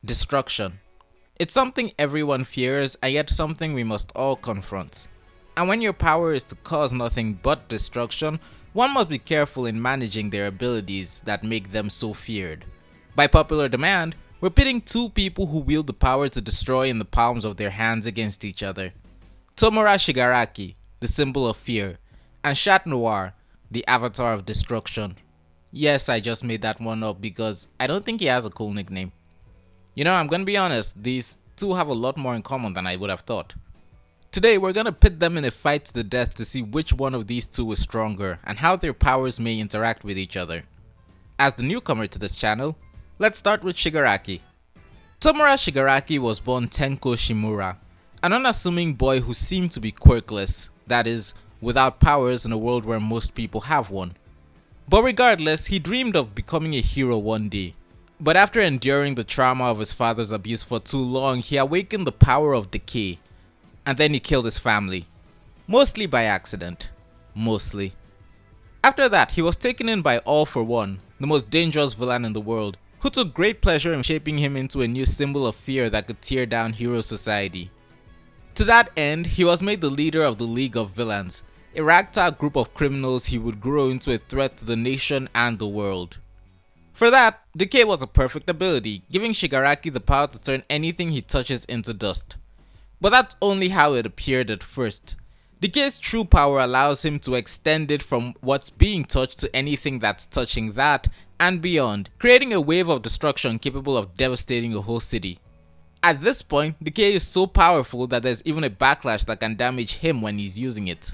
Destruction. It's something everyone fears, and yet something we must all confront. And when your power is to cause nothing but destruction, one must be careful in managing their abilities that make them so feared. By popular demand, we're pitting two people who wield the power to destroy in the palms of their hands against each other. Tomura Shigaraki, the symbol of fear, and Noir, the avatar of destruction. Yes, I just made that one up because I don't think he has a cool nickname. You know, I'm gonna be honest, these two have a lot more in common than I would have thought. Today, we're gonna pit them in a fight to the death to see which one of these two is stronger and how their powers may interact with each other. As the newcomer to this channel, let's start with Shigaraki. Tomura Shigaraki was born Tenko Shimura, an unassuming boy who seemed to be quirkless, that is, without powers in a world where most people have one. But regardless, he dreamed of becoming a hero one day. But after enduring the trauma of his father's abuse for too long, he awakened the power of decay, and then he killed his family. Mostly by accident. Mostly. After that, he was taken in by All For One, the most dangerous villain in the world, who took great pleasure in shaping him into a new symbol of fear that could tear down hero society. To that end, he was made the leader of the League of Villains, a ragtag group of criminals he would grow into a threat to the nation and the world. For that, Decay was a perfect ability, giving Shigaraki the power to turn anything he touches into dust. But that's only how it appeared at first. Decay's true power allows him to extend it from what's being touched to anything that's touching that and beyond, creating a wave of destruction capable of devastating a whole city. At this point, Decay is so powerful that there's even a backlash that can damage him when he's using it.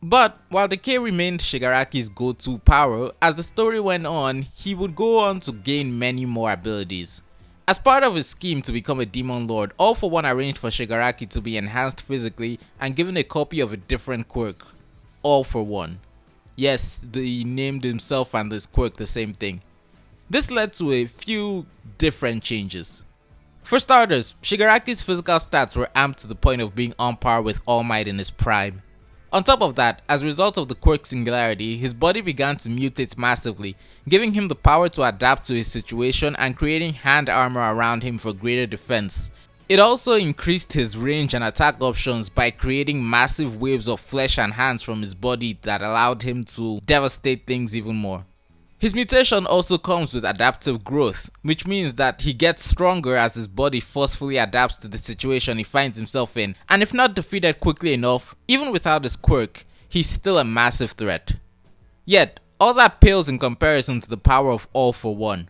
But while Decay remained Shigaraki's go-to power, as the story went on, he would go on to gain many more abilities. As part of his scheme to become a demon lord, All For One arranged for Shigaraki to be enhanced physically and given a copy of a different quirk. All For One. Yes, he named himself and this quirk the same thing. This led to a few different changes. For starters, Shigaraki's physical stats were amped to the point of being on par with All Might in his prime. On top of that, as a result of the quirk singularity, his body began to mutate massively, giving him the power to adapt to his situation and creating hand armor around him for greater defense. It also increased his range and attack options by creating massive waves of flesh and hands from his body that allowed him to devastate things even more. His mutation also comes with adaptive growth, which means that he gets stronger as his body forcefully adapts to the situation he finds himself in, and if not defeated quickly enough, even without his quirk, he's still a massive threat. Yet, all that pales in comparison to the power of All For One.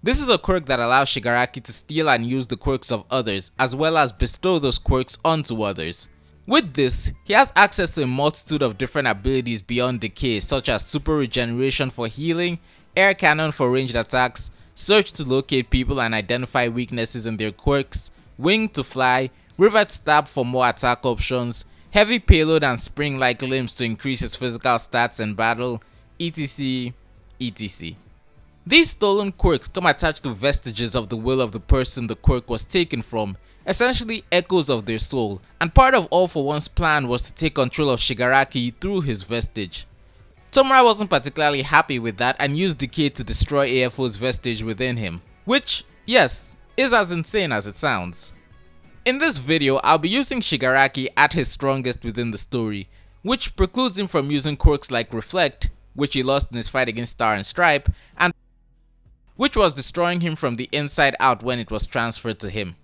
This is a quirk that allows Shigaraki to steal and use the quirks of others, as well as bestow those quirks onto others. With this, he has access to a multitude of different abilities beyond decay, such as super regeneration for healing, air cannon for ranged attacks, search to locate people and identify weaknesses in their quirks, wing to fly, rivet stab for more attack options, heavy payload and spring-like limbs to increase his physical stats in battle, etc, etc. These stolen quirks come attached to vestiges of the will of the person the quirk was taken from, essentially echoes of their soul, and part of All For One's plan was to take control of Shigaraki through his vestige. Tomura wasn't particularly happy with that and used Decay to destroy AFO's vestige within him, which, yes, is as insane as it sounds. In this video, I'll be using Shigaraki at his strongest within the story, which precludes him from using quirks like Reflect, which he lost in his fight against Star and Stripe, and which was destroying him from the inside out when it was transferred to him.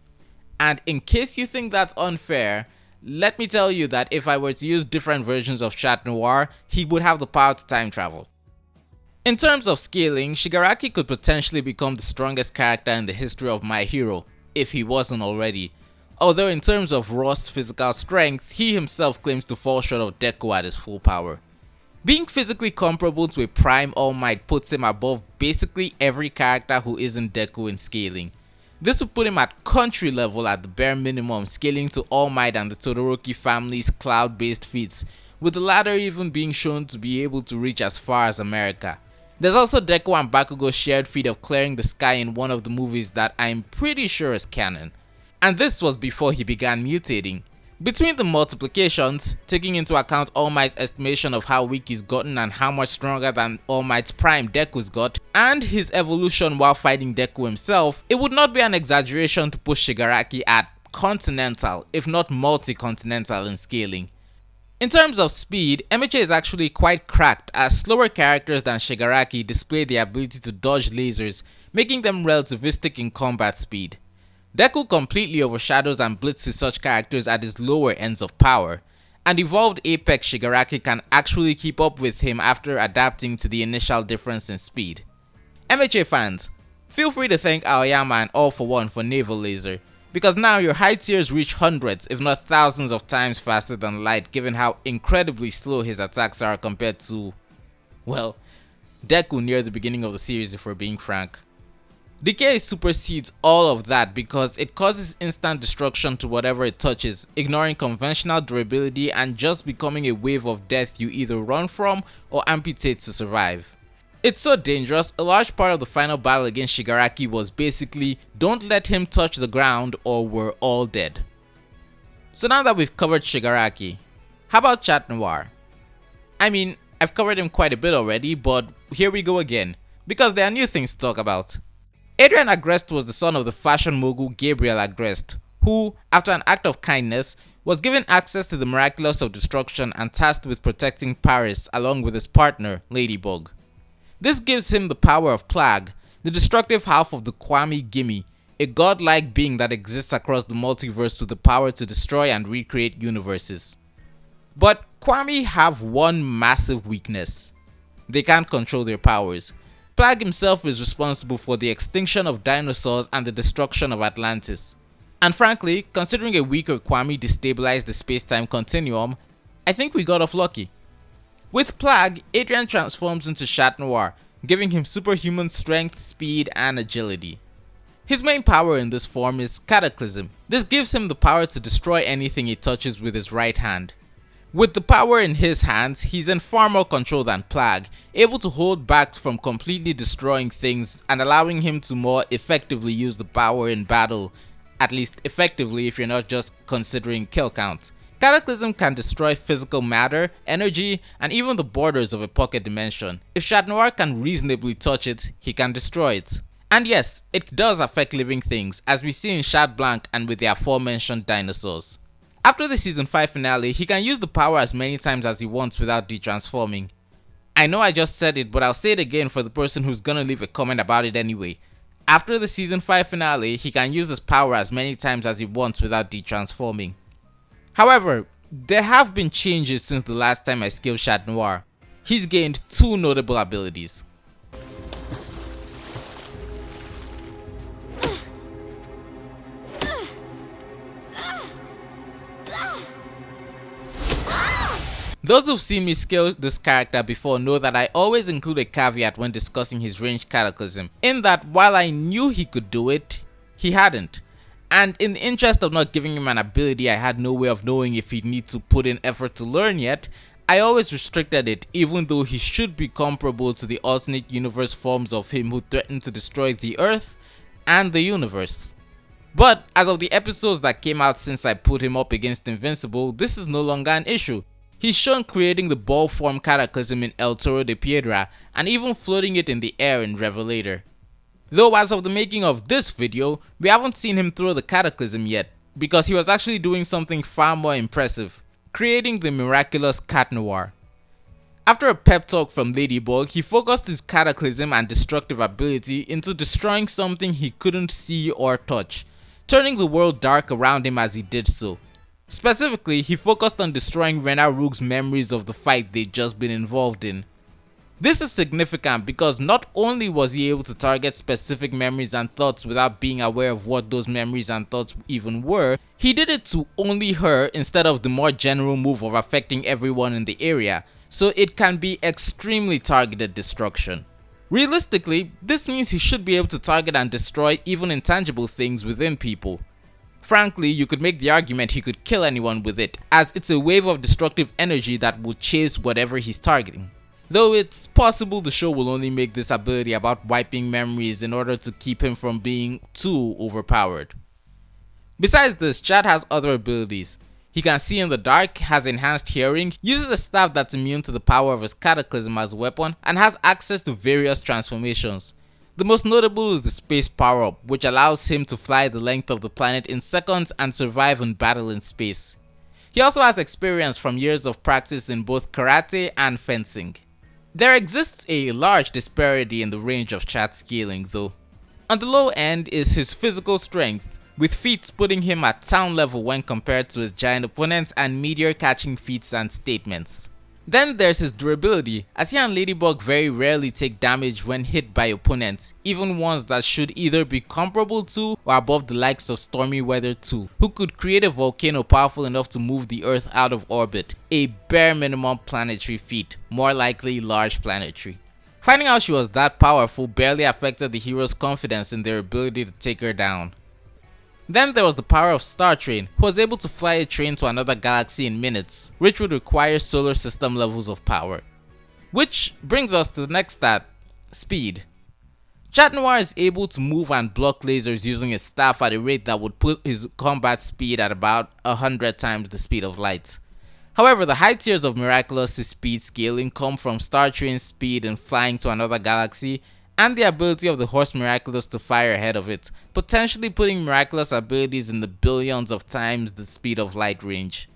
And in case you think that's unfair, let me tell you that if I were to use different versions of Noir, he would have the power to time travel. In terms of scaling, Shigaraki could potentially become the strongest character in the history of My Hero, if he wasn't already. Although in terms of raw physical strength, he himself claims to fall short of Deku at his full power. Being physically comparable to a prime All Might puts him above basically every character who isn't Deku in scaling. This would put him at country level at the bare minimum, scaling to All Might and the Todoroki family's cloud-based feats, with the latter even being shown to be able to reach as far as America. There's also Deku and Bakugo's shared feat of clearing the sky in one of the movies that I'm pretty sure is canon. And this was before he began mutating. Between the multiplications, taking into account All Might's estimation of how weak he's gotten and how much stronger than All Might's prime Deku's got, and his evolution while fighting Deku himself, it would not be an exaggeration to push Shigaraki at continental, if not multi-continental in scaling. In terms of speed, MHA is actually quite cracked, as slower characters than Shigaraki display the ability to dodge lasers, making them relativistic in combat speed. Deku completely overshadows and blitzes such characters at his lower ends of power, and evolved Apex Shigaraki can actually keep up with him after adapting to the initial difference in speed. MHA fans, feel free to thank Aoyama and All For One for Naval Laser, because now your high tiers reach hundreds if not thousands of times faster than light, given how incredibly slow his attacks are compared to, well, Deku near the beginning of the series if we're being frank. Decay supersedes all of that because it causes instant destruction to whatever it touches, ignoring conventional durability and just becoming a wave of death you either run from or amputate to survive. It's so dangerous, a large part of the final battle against Shigaraki was basically don't let him touch the ground or we're all dead. So now that we've covered Shigaraki, how about Chat Noir? I mean, I've covered him quite a bit already, but here we go again, because there are new things to talk about. Adrian Agreste was the son of the fashion mogul Gabriel Agreste, who, after an act of kindness, was given access to the Miraculous of Destruction and tasked with protecting Paris along with his partner, Ladybug. This gives him the power of Plague, the destructive half of the Kwami Gimme, a godlike being that exists across the multiverse with the power to destroy and recreate universes. But Kwami have one massive weakness. They can't control their powers. Plague himself is responsible for the extinction of dinosaurs and the destruction of Atlantis. And frankly, considering a weaker Kwami destabilized the space-time continuum, I think we got off lucky. With Plague, Adrian transforms into Chat Noir, giving him superhuman strength, speed, and agility. His main power in this form is Cataclysm. This gives him the power to destroy anything he touches with his right hand. With the power in his hands, he's in far more control than Plague, able to hold back from completely destroying things and allowing him to more effectively use the power in battle, at least effectively if you're not just considering kill count. Cataclysm can destroy physical matter, energy, and even the borders of a pocket dimension. If Chat Noir can reasonably touch it, he can destroy it. And yes, it does affect living things, as we see in Chat Blanc and with the aforementioned dinosaurs. After the season 5 finale, he can use the power as many times as he wants without detransforming. I know I just said it, but I'll say it again for the person who's gonna leave a comment about it anyway. After the season 5 finale, he can use his power as many times as he wants without detransforming. However, there have been changes since the last time I scaled Chat Noir. He's gained two notable abilities. Those who've seen me scale this character before know that I always include a caveat when discussing his ranged Cataclysm, in that while I knew he could do it, he hadn't. And in the interest of not giving him an ability I had no way of knowing if he'd need to put in effort to learn yet, I always restricted it, even though he should be comparable to the alternate universe forms of him who threatened to destroy the Earth and the universe. But as of the episodes that came out since I put him up against Invincible, this is no longer an issue. He's shown creating the ball form Cataclysm in El Toro de Piedra and even floating it in the air in Revelator. Though as of the making of this video, we haven't seen him throw the Cataclysm yet, because he was actually doing something far more impressive, creating the miraculous Cat Noir. After a pep talk from Ladybug, he focused his Cataclysm and destructive ability into destroying something he couldn't see or touch, turning the world dark around him as he did so. Specifically, he focused on destroying Rena Roog's memories of the fight they'd just been involved in. This is significant because not only was he able to target specific memories and thoughts without being aware of what those memories and thoughts even were, he did it to only her instead of the more general move of affecting everyone in the area, so it can be extremely targeted destruction. Realistically, this means he should be able to target and destroy even intangible things within people. Frankly, you could make the argument he could kill anyone with it, as it's a wave of destructive energy that will chase whatever he's targeting. Though it's possible the show will only make this ability about wiping memories in order to keep him from being too overpowered. Besides this, Chad has other abilities. He can see in the dark, has enhanced hearing, uses a staff that's immune to the power of his cataclysm as a weapon, and has access to various transformations. The most notable is the space power-up, which allows him to fly the length of the planet in seconds and survive in battle in space. He also has experience from years of practice in both karate and fencing. There exists a large disparity in the range of Chat scaling though. On the low end is his physical strength, with feats putting him at town level when compared to his giant opponents and meteor catching feats and statements. Then there's his durability, as he and Ladybug very rarely take damage when hit by opponents, even ones that should either be comparable to or above the likes of Stormy Weather 2, who could create a volcano powerful enough to move the Earth out of orbit, a bare minimum planetary feat, more likely large planetary. Finding out she was that powerful barely affected the hero's confidence in their ability to take her down. Then there was the power of Star Train, who was able to fly a train to another galaxy in minutes, which would require solar system levels of power. Which brings us to the next stat, speed. Chat Noir is able to move and block lasers using his staff at a rate that would put his combat speed at about 100 times the speed of light. However, the high tiers of Miraculous' speed scaling come from Star Train's speed in flying to another galaxy, and the ability of the Horse Miraculous to fire ahead of it, potentially putting Miraculous abilities in the billions of times the speed of light range.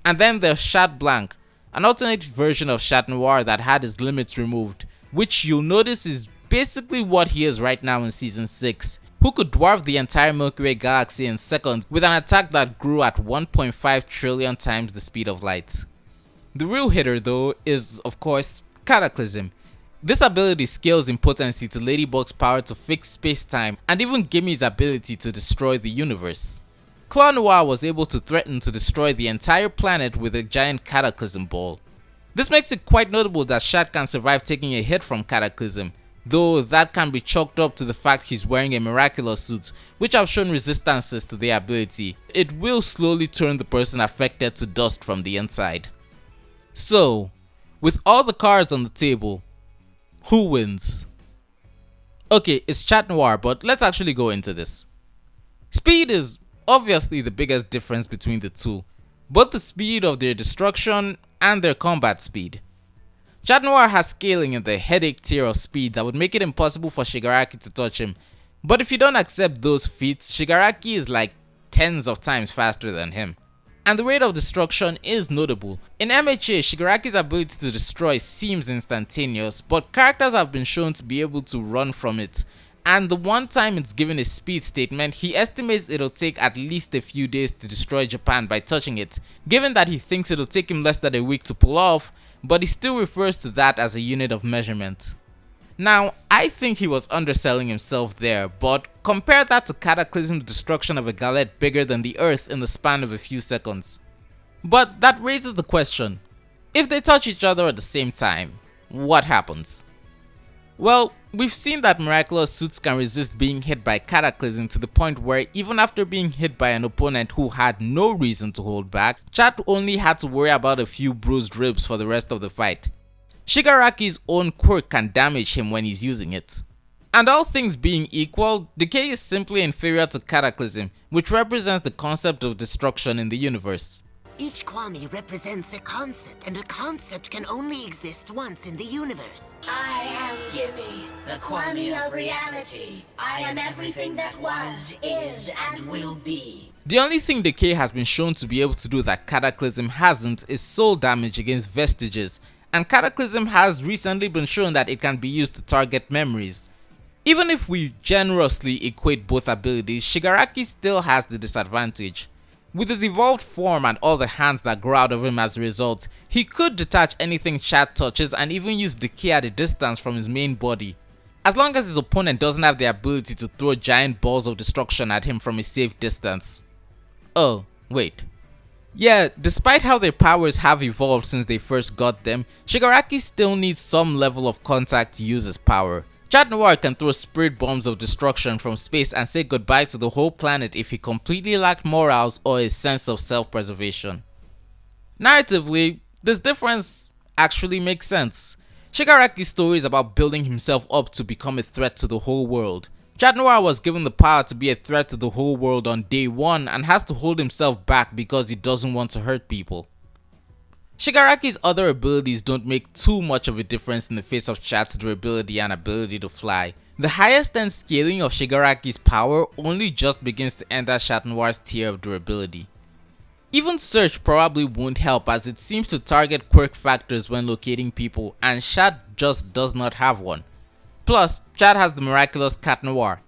And then there's Chat Blanc, an alternate version of Chat Noir that had his limits removed, which you'll notice is basically what he is right now in Season 6, who could dwarf the entire Milky Way galaxy in seconds with an attack that grew at 1.5 trillion times the speed of light. The real hitter though is, of course, Cataclysm. This ability scales in potency to Ladybug's power to fix space-time and even Gimme's ability to destroy the universe. Claw Noir was able to threaten to destroy the entire planet with a giant Cataclysm ball. This makes it quite notable that Chat can survive taking a hit from Cataclysm, though that can be chalked up to the fact he's wearing a Miraculous suit, which have shown resistances to the ability. It will slowly turn the person affected to dust from the inside. So, with all the cards on the table, who wins? Okay, it's Chat Noir, but let's actually go into this. Speed is obviously the biggest difference between the two, both the speed of their destruction and their combat speed. Chat Noir has scaling in the headache tier of speed that would make it impossible for Shigaraki to touch him, but if you don't accept those feats, Shigaraki is like tens of times faster than him. And the rate of destruction is notable. In MHA, Shigaraki's ability to destroy seems instantaneous, but characters have been shown to be able to run from it, and the one time it's given a speed statement, he estimates it'll take at least a few days to destroy Japan by touching it, given that he thinks it'll take him less than a week to pull off, but he still refers to that as a unit of measurement. Now, I think he was underselling himself there, but compare that to Cataclysm's destruction of a galette bigger than the Earth in the span of a few seconds. But that raises the question, if they touch each other at the same time, what happens? Well, we've seen that Miraculous suits can resist being hit by Cataclysm to the point where even after being hit by an opponent who had no reason to hold back, Chat only had to worry about a few bruised ribs for the rest of the fight. Shigaraki's own quirk can damage him when he's using it. And all things being equal, Decay is simply inferior to Cataclysm, which represents the concept of destruction in the universe. Each Kwami represents a concept, and a concept can only exist once in the universe. I am Gimme, the Kwami of reality. I am everything that was, is, and will be. The only thing Decay has been shown to be able to do that Cataclysm hasn't is soul damage against vestiges, and Cataclysm has recently been shown that it can be used to target memories. Even if we generously equate both abilities, Shigaraki still has the disadvantage. With his evolved form and all the hands that grow out of him as a result, he could detach anything Chat touches and even use Decay at a distance from his main body, as long as his opponent doesn't have the ability to throw giant balls of destruction at him from a safe distance. Oh, wait. Yeah, despite how their powers have evolved since they first got them, Shigaraki still needs some level of contact to use his power. Chat Noir can throw spirit bombs of destruction from space and say goodbye to the whole planet if he completely lacked morals or a sense of self-preservation. Narratively, this difference actually makes sense. Shigaraki's story is about building himself up to become a threat to the whole world. Chat Noir was given the power to be a threat to the whole world on day 1 and has to hold himself back because he doesn't want to hurt people. Shigaraki's other abilities don't make too much of a difference in the face of Chat's durability and ability to fly. The highest end scaling of Shigaraki's power only just begins to enter Chat Noir's tier of durability. Even search probably won't help as it seems to target quirk factors when locating people and Chat just does not have one. Plus, Chat has the miraculous Cat Noir.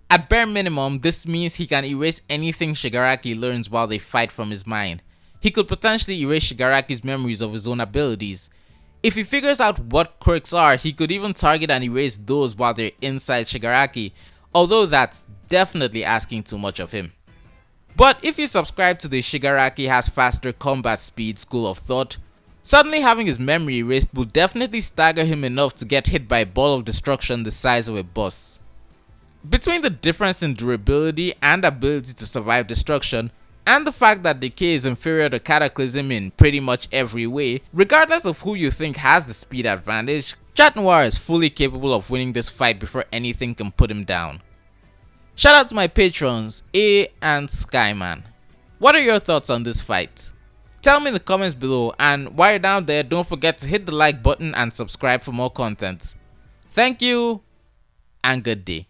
At bare minimum, this means he can erase anything Shigaraki learns while they fight from his mind. He could potentially erase Shigaraki's memories of his own abilities. If he figures out what quirks are, he could even target and erase those while they're inside Shigaraki, although that's definitely asking too much of him. But if you subscribe to the Shigaraki has faster combat speed school of thought, suddenly having his memory erased will definitely stagger him enough to get hit by a ball of destruction the size of a bus. Between the difference in durability and ability to survive destruction, and the fact that Decay is inferior to Cataclysm in pretty much every way, regardless of who you think has the speed advantage, Chat Noir is fully capable of winning this fight before anything can put him down. Shout out to my patrons, A and Skyman. What are your thoughts on this fight? Tell me in the comments below, and while you're down there, don't forget to hit the like button and subscribe for more content. Thank you, and good day.